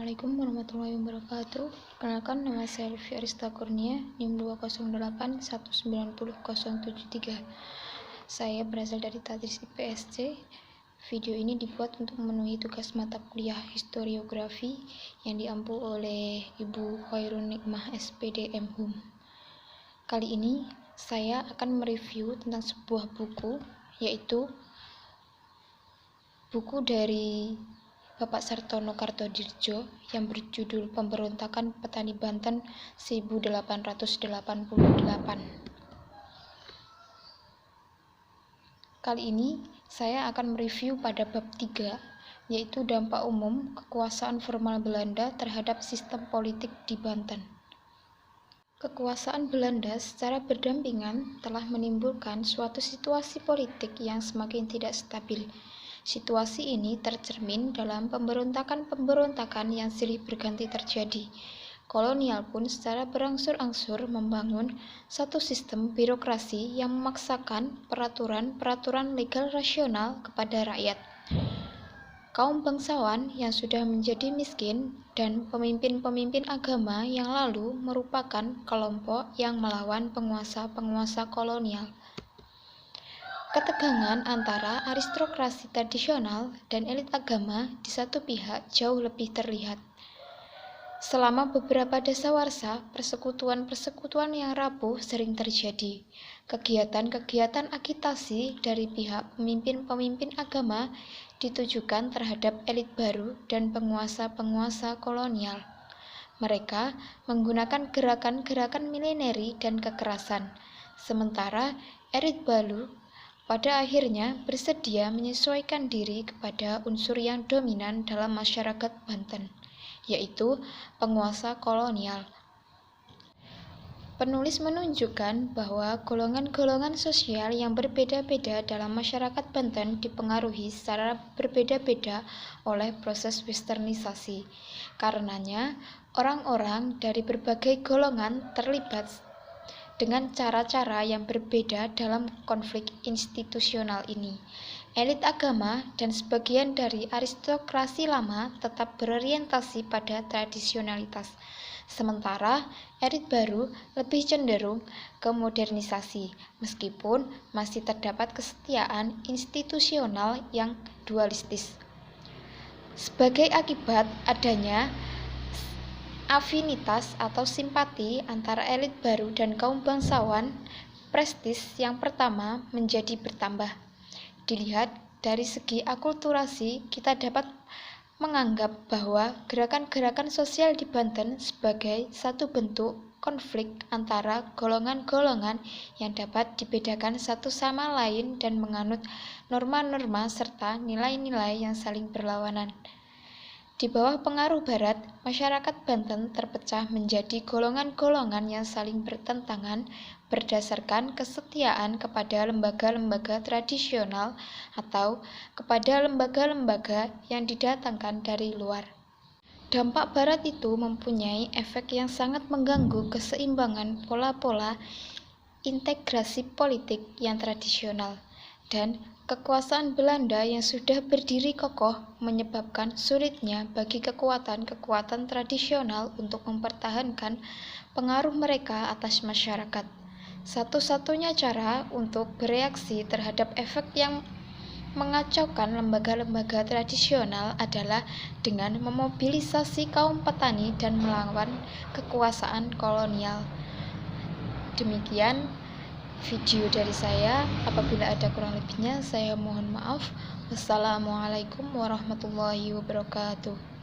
Assalamualaikum warahmatullahi wabarakatuh. Perkenalkan, nama saya Lutfi Arista Kurnia, NIM 208190073. Saya berasal dari Tadris IPSC. Video ini dibuat untuk memenuhi tugas mata kuliah historiografi yang diampu oleh Ibu Khairun Nikmah SPD MHum. Kali ini saya akan mereview tentang sebuah buku, yaitu buku dari Bapak Sartono Kartodirjo yang berjudul Pemberontakan Petani Banten 1888. Kali ini saya akan mereview pada bab 3, yaitu dampak umum kekuasaan formal Belanda terhadap sistem politik di Banten. Kekuasaan Belanda secara berdampingan telah menimbulkan suatu situasi politik yang semakin tidak stabil. Situasi ini tercermin dalam pemberontakan-pemberontakan yang silih berganti terjadi. Kolonial pun secara berangsur-angsur membangun satu sistem birokrasi yang memaksakan peraturan-peraturan legal rasional kepada rakyat. Kaum bangsawan yang sudah menjadi miskin dan pemimpin-pemimpin agama yang lalu merupakan kelompok yang melawan penguasa-penguasa kolonial. Ketegangan antara aristokrasi tradisional dan elit agama di satu pihak jauh lebih terlihat. Selama beberapa dasawarsa, persekutuan-persekutuan yang rapuh sering terjadi. Kegiatan-kegiatan agitasi dari pihak pemimpin-pemimpin agama ditujukan terhadap elit baru dan penguasa-penguasa kolonial. Mereka menggunakan gerakan-gerakan mileneri dan kekerasan, sementara elit baru pada akhirnya bersedia menyesuaikan diri kepada unsur yang dominan dalam masyarakat Banten, yaitu penguasa kolonial. Penulis menunjukkan bahwa golongan-golongan sosial yang berbeda-beda dalam masyarakat Banten dipengaruhi secara berbeda-beda oleh proses westernisasi. Karenanya, orang-orang dari berbagai golongan terlibat dengan cara-cara yang berbeda dalam konflik institusional ini. Elit agama dan sebagian dari aristokrasi lama tetap berorientasi pada tradisionalitas, sementara elit baru lebih cenderung ke modernisasi, meskipun masih terdapat kesetiaan institusional yang dualistis. Sebagai akibat adanya afinitas atau simpati antara elit baru dan kaum bangsawan, prestis yang pertama menjadi bertambah. Dilihat dari segi akulturasi, kita dapat menganggap bahwa gerakan-gerakan sosial di Banten sebagai satu bentuk konflik antara golongan-golongan yang dapat dibedakan satu sama lain dan menganut norma-norma serta nilai-nilai yang saling berlawanan. Di bawah pengaruh Barat, masyarakat Banten terpecah menjadi golongan-golongan yang saling bertentangan berdasarkan kesetiaan kepada lembaga-lembaga tradisional atau kepada lembaga-lembaga yang didatangkan dari luar. Dampak Barat itu mempunyai efek yang sangat mengganggu keseimbangan pola-pola integrasi politik yang tradisional, dan kekuasaan Belanda yang sudah berdiri kokoh menyebabkan sulitnya bagi kekuatan-kekuatan tradisional untuk mempertahankan pengaruh mereka atas masyarakat. Satu-satunya cara untuk bereaksi terhadap efek yang mengacaukan lembaga-lembaga tradisional adalah dengan memobilisasi kaum petani dan melawan kekuasaan kolonial. Demikian video dari saya. Apabila ada kurang lebihnya, saya mohon maaf. Wassalamualaikum warahmatullahi wabarakatuh.